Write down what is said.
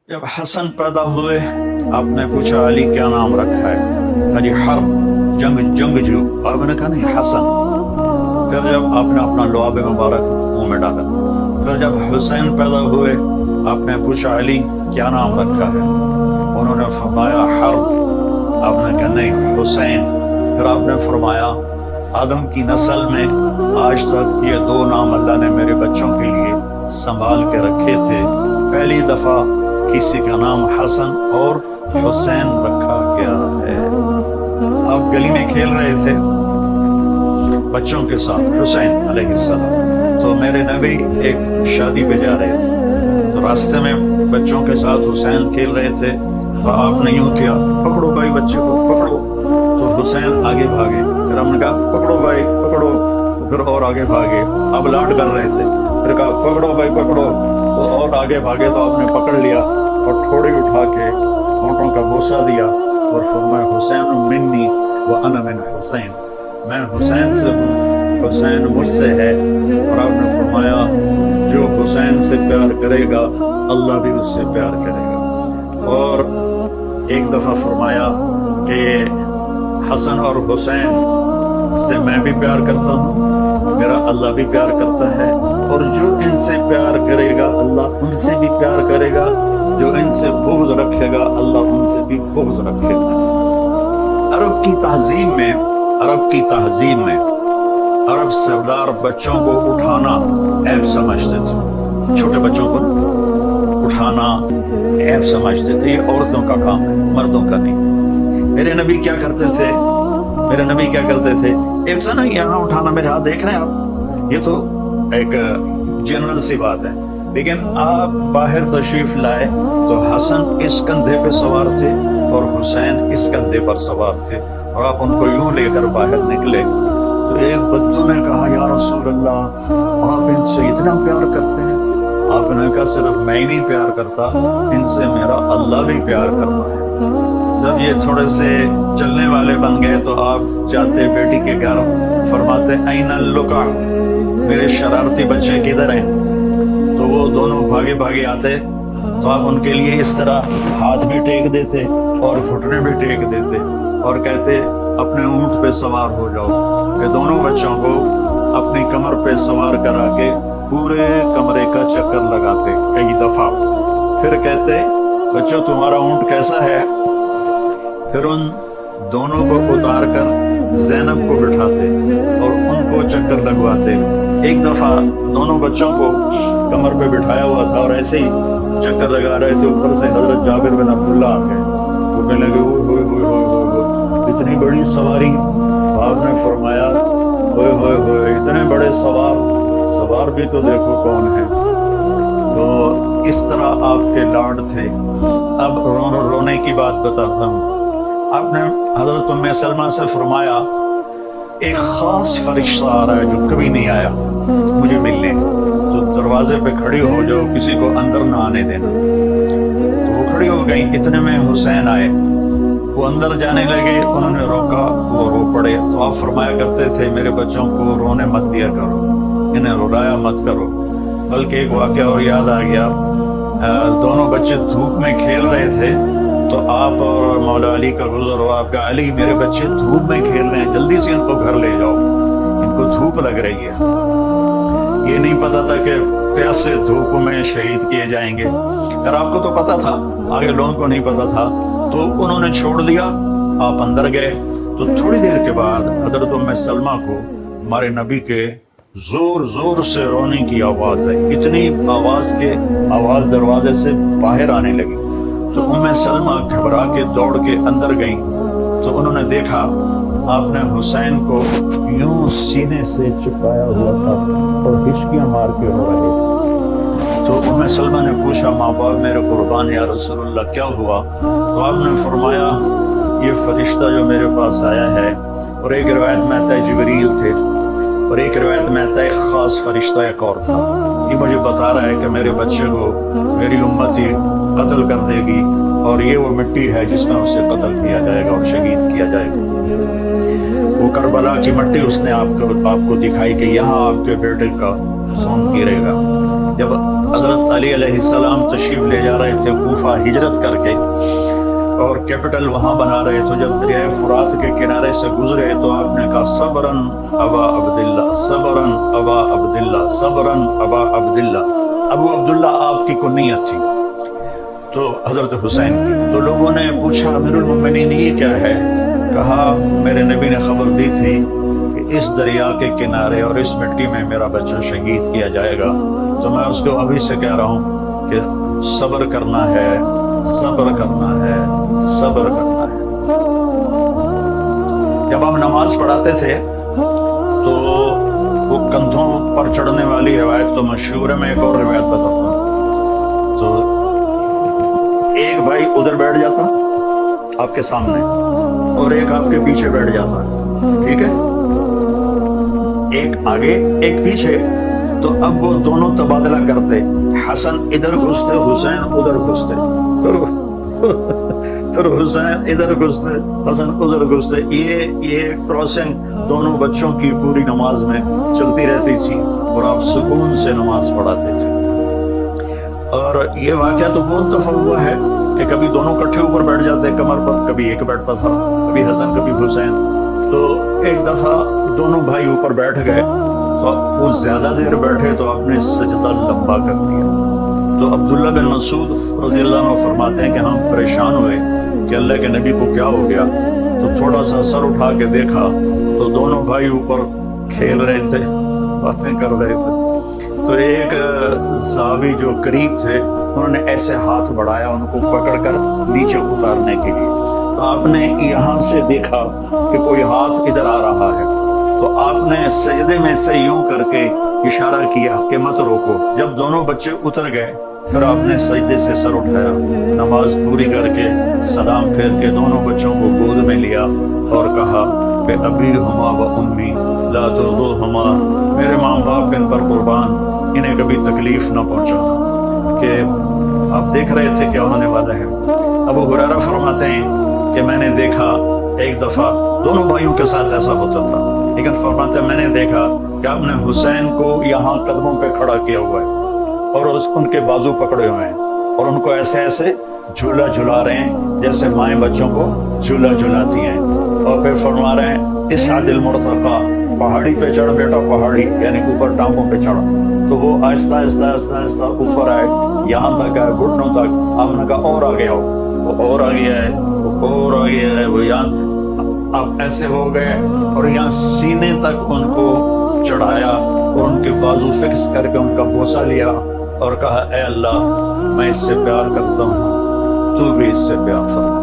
जब हसन पैदा हुए आपने पूछा अली क्या नाम रखा है, अली हर्ब जंगजू, आपने कहा नहीं हसन। फिर जब आपने अपना लुआब मुबारक मुंह में डाला, फिर जब हुसैन पैदा हुए आपने पूछा अली क्या नाम रखा है, उन्होंने फरमाया हर्ब, आपने कहा नहीं हुसैन। फिर आपने फरमाया आदम की नस्ल में आज तक ये दो नाम अल्लाह ने मेरे बच्चों के लिए संभाल के रखे थे, पहली दफा किसी का नाम हसन और हुसैन रखा गया है। आप गली में खेल रहे थे बच्चों के साथ हुसैन अलैहिस्सलाम, तो मेरे नबी एक शादी पे जा रहे थे, तो रास्ते में बच्चों के साथ हुसैन खेल रहे थे, तो आपने यूं किया पकड़ो भाई बच्चे को पकड़ो, तो हुसैन आगे भागे, फिर हमने कहा पकड़ो भाई पकड़ो, फिर और आगे भागे, अब लाड कर रहे थे, फिर कहा पकड़ो भाई पकड़ो, तो और आगे भागे, तो आपने पकड़ लिया और थोड़ी उठा के होंठों का बोसा दिया और फरमाया हुसैन मिन्नी व अना मिन हुसैन, मैं हुसैन से हूँ, हुसैन मुझसे है। और आपने फरमाया जो हुसैन से प्यार करेगा अल्लाह भी उससे प्यार करेगा। और एक दफा फरमाया कि हसन और हुसैन से मैं भी प्यार करता हूँ, मेरा अल्लाह भी प्यार करता है, और जो इनसे प्यार करेगा अल्लाह उनसे भी प्यार करेगा, जो इनसे बुग़्ज़ रखेगा अल्लाह उनसे भी बुग़्ज़ रखेगा। अरब की तहज़ीब में अरब सरदार बच्चों को उठाना ऐब समझते थे, छोटे बच्चों को उठाना ऐब समझते थे, ये औरतों का काम है, मर्दों का नहीं। मेरे नबी क्या करते थे, एक तो ना यहाँ उठाना, मेरे हाथ देख रहे हैं आप, ये तो एक जनरल सी बात है, लेकिन आप बाहर तशरीफ लाए तो हसन इस कंधे पे सवार थे और हुसैन इस कंधे पर सवार थे, और आप उनको यूं लेकर बाहर निकले, तो एक बद्दू ने कहा या रसूल अल्लाह आप इनसे इतना प्यार करते हैं? आपने कहा सिर्फ मैं ही नहीं प्यार करता, इनसे मेरा अल्लाह भी प्यार करता है। जब ये थोड़े से चलने वाले बन गए तो आप जाते बेटी के घर, फरमाते ऐनल लुका, मेरे शरारती बच्चे किधर हैं? तो वो दोनों भागे भागे आते, तो आप उनके लिए इस तरह हाथ भी टेक देते और घुटने भी टेक देते और कहते अपने ऊंट पे सवार हो जाओ, कि दोनों बच्चों को अपनी कमर पे सवार करा के पूरे कमरे का चक्कर लगाते कई दफा। फिर कहते बच्चों तुम्हारा ऊंट कैसा है? फिर उन दोनों को उतार कर ज़ैनब को बिठाते और उनको चक्कर लगवाते। एक दफा दोनों बच्चों को कमर पे बिठाया हुआ था और ऐसे ही चक्कर लगा रहे थे, ऊपर से हजरत जाबिर बिन अब्दुल्लाह आ गए, वो कहने लगे ओए इतनी बड़ी सवारी। तो आपने फरमाया ओए इतने बड़े सवार भी तो देखो कौन है। तो इस तरह आपके लाड थे। अब रोने की बात बताता हूँ। आपने हजरत उम्मे सलमा से फरमाया एक खास फरिश्ता आ रहा है जो कभी नहीं आया मुझे मिलने, तो दरवाजे पे खड़ी हो जाओ, किसी को अंदर ना आने देना। तो वो खड़ी हो गई, इतने में हुसैन आए, वो अंदर जाने लगे, उन्होंने रोका, वो रो पड़े। तो आप फरमाया करते थे मेरे बच्चों को रोने मत दिया करो, इन्हें रुलाया मत करो। बल्कि एक वाक़या और याद आ गया, दोनों बच्चे धूप में खेल रहे थे, तो आप और मौला अली का गुजर हुआ, आपका अली मेरे बच्चे धूप में खेल रहे हैं, जल्दी से इनको घर ले जाओ, इनको धूप लग रही है। ये नहीं पता था कि प्यासे धूप में शहीद किए जाएंगे, अगर आपको तो पता था, आगे लोगों को नहीं पता था। तो उन्होंने छोड़ दिया, आप अंदर गए। तो थोड़ी देर के बाद हजरत उम्मे सलमा को हमारे नबी के जोर जोर से रोने की आवाज है, इतनी आवाज दरवाजे से बाहर आने लगी। तो उम्मे सलमा घबरा के दौड़ के अंदर गई, तो उन्होंने देखा आपने हुसैन को यूं सीने से चिपकाया हुआ था और हिचकियां मार के रो रहे थे। तो उम्मे सलमा ने पूछा माँ बाप मेरे कुर्बान या रसूलुल्लाह क्या हुआ? तो आपने फरमाया ये फरिश्ता जो मेरे पास आया है, और एक रिवायत में आता है जिब्रील थे और एक रिवायत में आता है खास फरिश्ता एक और था, ये मुझे बता रहा है कि मेरे बच्चे को मेरी उम्मती कत्ल कर देगी और ये वो मिट्टी है जिसमें उसे कत्ल किया जाएगा और शहीद किया जाएगा। वो करबला की मिट्टी उसने आपको दिखाई कि यहाँ आपके बेटे का खून गिरेगा। جب حضرت علی علیہ السلام تشریف لے جا رہے تھے کوفہ ہجرت کر کے اور کیپٹل وہاں بنا رہے تو جب دریائے فرات کے کنارے سے گزرے تو آپ نے کہا صبرن ابا عبداللہ، صبرن ابا عبداللہ، صبرن ابا عبداللہ۔ ابو عبداللہ آپ کی کنیت تھی تو حضرت حسین کی۔ تو لوگوں نے پوچھا امیر المومنین یہ کیا ہے؟ کہا میرے نبی نے خبر دی تھی کہ اس دریا کے کنارے اور اس مٹی میں میرا بچہ شہید کیا جائے گا، تو میں اس کو ابھی سے کہہ رہا ہوں کہ صبر کرنا ہے، صبر کرنا ہے، صبر کرنا ہے۔ جب ہم نماز پڑھاتے تھے تو وہ کندھوں پر چڑھنے والی روایت تو مشہور ہے، میں ایک اور روایت بتاتا ہوں۔ تو ایک بھائی ادھر بیٹھ جاتا آپ کے سامنے اور ایک آپ کے پیچھے بیٹھ جاتا، ٹھیک ہے، ایک آگے ایک پیچھے۔ تو اب وہ دونوں تبادلہ کرتے، حسن ادھر گھستے، حسین ادھر گھستے، پھر حسین ادھر گھستے، حسن ادھر گھستے۔ یہ کراسنگ دونوں بچوں کی پوری نماز میں چلتی رہتی تھی اور آپ سکون سے نماز پڑھاتے تھے۔ اور یہ واقعہ تو بہت دفعہ ہوا ہے کہ کبھی دونوں کٹھے اوپر بیٹھ جاتے کمر پر، کبھی ایک بیٹھتا تھا، کبھی حسن کبھی حسین۔ تو ایک دفعہ دونوں بھائی اوپر بیٹھ گئے تو وہ زیادہ دیر بیٹھے تو آپ نے سجدہ لمبا کر دیا۔ تو عبداللہ بن مسعود رضی اللہ عنہ فرماتے ہیں کہ ہم پریشان ہوئے کہ اللہ کے نبی کو کیا ہو گیا، تو تھوڑا سا سر اٹھا کے دیکھا تو دونوں بھائی اوپر کھیل رہے تھے، باتیں کر رہے تھے۔ تو ایک صحابی جو قریب تھے انہوں نے ایسے ہاتھ بڑھایا ان کو پکڑ کر نیچے اتارنے کے لیے، تو آپ نے یہاں سے دیکھا کہ کوئی ہاتھ ادھر آ رہا ہے، تو آپ نے سجدے میں سے یوں کر کے اشارہ کیا کہ مت روکو۔ جب دونوں بچے اتر گئے پھر آپ نے سجدے سے سر اٹھایا، نماز پوری کر کے سلام پھیر کے دونوں بچوں کو گود میں لیا اور کہا کہ ابی ہما و امی لا ترضوہما، میرے ماں باپ ان پر قربان، انہیں کبھی تکلیف نہ پہنچانا۔ کہ آپ دیکھ رہے تھے کیا ہونے والا ہے۔ ابو ہریرہ فرماتے ہیں کہ میں نے دیکھا ایک دفعہ دونوں بھائیوں کے ساتھ ایسا ہوتا تھا، لیکن فرماتے ہیں میں نے دیکھا کہ آپ نے حسین کو یہاں قدموں پہ کھڑا کیا ہوا ہے اور ان کے بازو پکڑے ہوئے ہیں اور ان کو ایسے ایسے جھولا جھلا رہے ہیں جیسے مائیں بچوں کو جھولا جھلاتی ہیں، اور پھر فرما رہے ہیں اس عادل مرتقا، پہاڑی پہ چڑھ بیٹا، پہاڑی یعنی اوپر ٹانگوں پہ چڑھا۔ تو وہ آہستہ آہستہ آہستہ آہستہ اوپر آئے، یہاں تک آئے گھٹنوں تک۔ آپ نے کہا اور آ گیا ہو، وہ اور آ گیا ہے، وہ اور آ گیا ہے، وہ یہاں آپ ایسے ہو گئے اور یہاں سینے تک ان کو چڑھایا اور ان کے بازو فکس کر کے ان کا بوسہ لیا اور کہا اے اللہ میں اس سے پیار کرتا ہوں، تو بھی اس سے پیار فرما۔